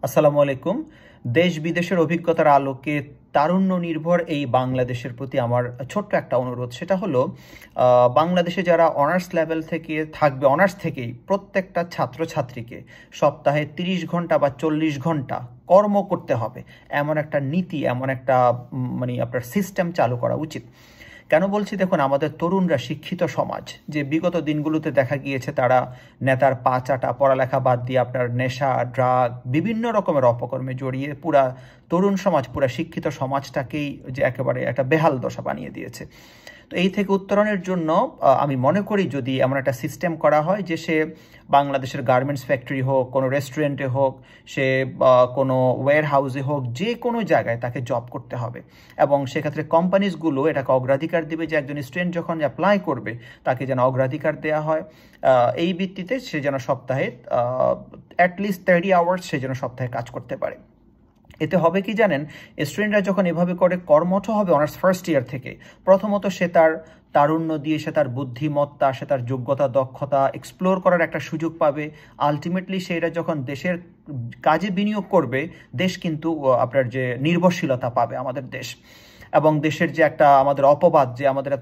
আসসালামু আলাইকুম। দেশ বিদেশের অভিজ্ঞতার আলোকে তারুণ্য নির্ভর এই বাংলাদেশের প্রতি আমার ছোট্ট একটা অনুরোধ, সেটা হলো বাংলাদেশে যারা অনার্স লেভেল থেকে থাকবে, অনার্স থেকেই প্রত্যেকটা ছাত্রছাত্রীকে সপ্তাহে 30 ঘন্টা বা 40 ঘন্টা কর্ম করতে হবে, এমন একটা নীতি, এমন একটা আপনার সিস্টেম চালু করা উচিত। কেন বলছি, দেখুন, আমাদের তরুণরা শিক্ষিত সমাজ, যে বিগত দিনগুলোতে দেখা গিয়েছে তারা নেতার পা চাটা, পড়ালেখা বাদ দিয়ে আপনার নেশা, ড্রাগ, বিভিন্ন রকমের অপকর্মে জড়িয়ে পুরা তরুণ সমাজ, পুরা শিক্ষিত সমাজটাকেই যে একেবারে একটা বেহাল দশা বানিয়ে দিয়েছে। তো এই থেকে উত্তরণের জন্য আমি মনে করি যদি এমন একটা সিস্টেম করা হয় যে সে বাংলাদেশের গার্মেন্টস ফ্যাক্টরি হোক, কোনো রেস্টুরেন্টে হোক, সে কোনো ওয়্যার হাউসে হোক, যে কোনো জায়গায় তাকে জব করতে হবে। এবং সেক্ষেত্রে কোম্পানিজগুলো এটাকে অগ্রাধিকার দিবে যে একজন স্টুডেন্ট যখন অ্যাপ্লাই করবে তাকে যেন অগ্রাধিকার দেওয়া হয়। এই ভিত্তিতে সে যেন সপ্তাহে অ্যাটলিস্ট 30 আওয়ার্স সে যেন সপ্তাহে কাজ করতে পারে। এতে হবে কি জানেন, স্টুডেন্টরা যখন এভাবে করে কর্মঠ হবে অনার্স ফার্স্ট ইয়ার থেকে, প্রথমত সে তার তারুণ্য দিয়ে, সে তার বুদ্ধিমত্তা, সে তার যোগ্যতা, দক্ষতা এক্সপ্লোর করার একটা সুযোগ পাবে। আলটিমেটলি সে এটা যখন দেশের কাজে বিনিয়োগ করবে, দেশ কিন্তু আপনার যে নির্ভরশীলতা পাবে আমাদের দেশ। এবং দেশের যে একটা আমাদের অপবাদ যে আমাদের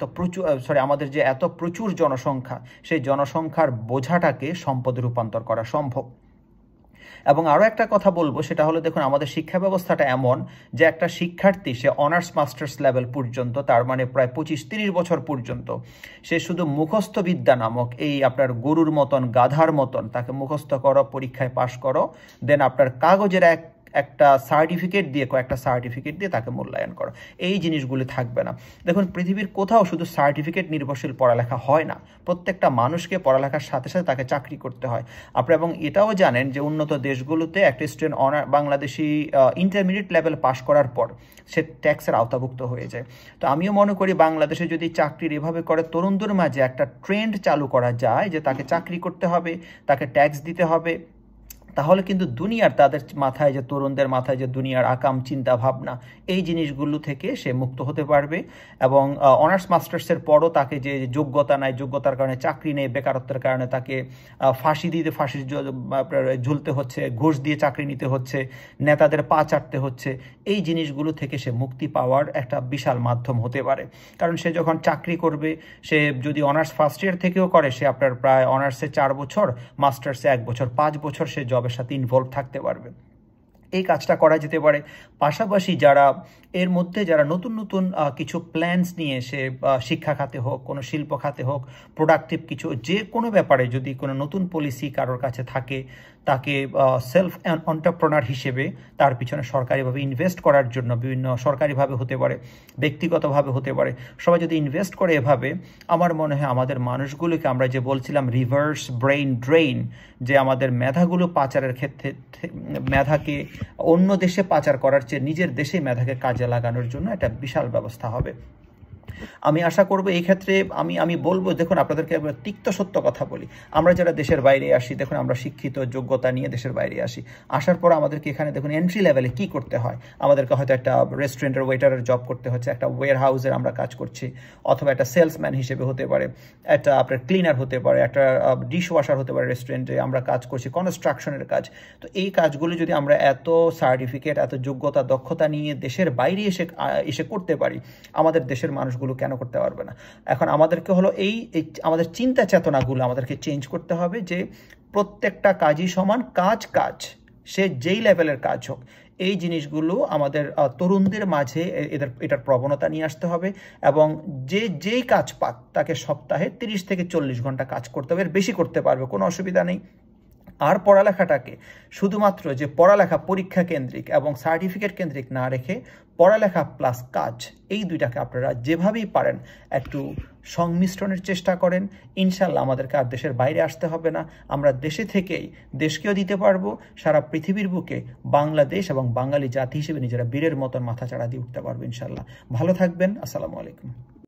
আমাদের যে এত প্রচুর জনসংখ্যা, সেই জনসংখ্যার বোঝাটাকে সম্পদে রূপান্তর করা সম্ভব। এবং আরও একটা কথা বলবো, সেটা হলো, দেখুন, আমাদের শিক্ষা ব্যবস্থাটা এমন যে একটা শিক্ষার্থী সে অনার্স মাস্টার্স লেভেল পর্যন্ত, তার মানে প্রায় 25-30 বছর পর্যন্ত সে শুধু মুখস্থ বিদ্যা নামক এই আপনার গরুর মতন, গাধার মতন তাকে মুখস্থ করো, পরীক্ষায় পাশ করো, দেন আপনার কাগজের একটা সার্টিফিকেট দিয়ে, কয়েকটা সার্টিফিকেট দিয়ে তাকে মূল্যায়ন করো, এই জিনিসগুলি থাকবে না। দেখুন, পৃথিবীর কোথাও শুধু সার্টিফিকেট নির্ভরশীল পড়ালেখা হয় না, প্রত্যেকটা মানুষকে পড়ালেখার সাথে সাথে তাকে চাকরি করতে হয়। আপনি এবং এটাও জানেন যে উন্নত দেশগুলোতে একটা স্টুডেন্ট বাংলাদেশি ইন্টারমিডিয়েট লেভেল পাশ করার পর সে ট্যাক্সের আওতাভুক্ত হয়ে যায়। তো আমিও মনে করি বাংলাদেশে যদি চাকরির এভাবে করে তরুণদের মাঝে একটা ট্রেন্ড চালু করা যায় যে তাকে চাকরি করতে হবে, তাকে ট্যাক্স দিতে হবে, তাহলে কিন্তু দুনিয়ার তাদের মাথায়, যে তরুণদের মাথায় যে দুনিয়ার আকাম চিন্তা ভাবনা, এই জিনিসগুলো থেকে সে মুক্ত হতে পারবে। এবং অনার্স মাস্টার্সের পরও তাকে যে যোগ্যতা নাই, যোগ্যতার কারণে চাকরি নেই, বেকারত্বের কারণে তাকে ফাঁসির ঝুলতে হচ্ছে, ঘুষ দিয়ে চাকরি নিতে হচ্ছে, নেতাদের পা চাটতে হচ্ছে, এই জিনিসগুলো থেকে সে মুক্তি পাওয়ার একটা বিশাল মাধ্যম হতে পারে। কারণ সে যখন চাকরি করবে, সে যদি অনার্স ফার্স্ট ইয়ার থেকেও করে, সে আপনার প্রায় অনার্সে 4 বছর, মাস্টার্সে 1 বছর, 5 বছর সে জবের সাথে ইনভলভ থাকতে পারবে। এই কাজটা করা যেতে পারে। পাশাপাশি এর মধ্যে যারা নতুন নতুন কিছু প্ল্যানস নিয়ে, সে শিক্ষা খাতে হোক, কোনো শিল্প খাতে হোক, প্রোডাক্টিভ কিছু যে কোনো ব্যাপারে যদি কোনো নতুন পলিসি কারোর কাছে থাকে, তাকে সেলফ এন্টারপ্রেনার হিসেবে তার পিছনে সরকারিভাবে ইনভেস্ট করার জন্য, বিভিন্ন সরকারিভাবে হতে পারে, ব্যক্তিগতভাবে হতে পারে, সবাই যদি ইনভেস্ট করে এভাবে, আমার মনে হয় আমাদের মানুষগুলোকে, আমরা যে বলছিলাম রিভার্স ব্রেইন ড্রেইন, যে আমাদের মেধাগুলো পাচারের ক্ষেত্রে, মেধাকে অন্য দেশে পাচার করার চেয়ে নিজের দেশে মেধাকে কাজে লাগানোর জন্য একটা বিশাল ব্যবস্থা হবে। আমি আশা করব এই ক্ষেত্রে আমি বলবো, দেখুন, আপনাদেরকে তিক্ত সত্য কথা বলি, আমরা যারা দেশের বাইরে আসি, দেখুন, আমরা শিক্ষিত যোগ্যতা নিয়ে দেশের বাইরে আসি, আসার পর আমাদেরকে এখানে দেখুন এন্ট্রি লেভেলে কি করতে হয়। আমাদেরকে হয়তো একটা রেস্টুরেন্টের ওয়েটারের জব করতে হচ্ছে, একটা ওয়্যার হাউসের আমরা কাজ করছি, অথবা একটা সেলসম্যান হিসেবে হতে পারে, একটা আপনার ক্লিনার হতে পারে, একটা ডিশ ওয়াশার হতে পারে, রেস্টুরেন্টে আমরা কাজ করছি, কনস্ট্রাকশনের কাজ। তো এই কাজগুলো যদি আমরা এত সার্টিফিকেট, এত যোগ্যতা, দক্ষতা নিয়ে দেশের বাইরে এসে করতে পারি, আমাদের দেশের মানুষগুলো কেন করতে পারবে না? এখন আমাদেরকে হলো এই আমাদের চিন্তা চেতনাগুলো আমাদেরকে চেঞ্জ করতে হবে, যে প্রত্যেকটা কাজই সমান, কাজ সে যেই লেভেলের কাজ হোক, এই জিনিসগুলো আমাদের তরুণদের মাঝে এটার প্রবণতা নিয়ে আসতে হবে। এবং যেই কাজ পাক তাকে সপ্তাহে 30 থেকে 40 ঘন্টা কাজ করতে হবে, এর বেশি করতে পারবে, কোনো অসুবিধা নেই। আর পড়ালেখাটাকে শুধুমাত্র যে পড়ালেখা পরীক্ষা কেন্দ্রিক এবং সার্টিফিকেট কেন্দ্রিক না রেখে, পড়ালেখা প্লাস কাজ, এই দুইটাকে আপনারা যেভাবেই পারেন একটু সংমিশ্রণের চেষ্টা করেন। ইনশাল্লাহ আমাদেরকে আর দেশের বাইরে আসতে হবে না, আমরা দেশে থেকেই দেশকেও দিতে পারবো, সারা পৃথিবীর বুকে বাংলাদেশ এবং বাঙালি জাতি হিসেবে নিজেরা বীরের মতন মাথা চাড়া দিয়ে উঠতে পারবো ইনশাল্লাহ। ভালো থাকবেন। আসসালামু আলাইকুম।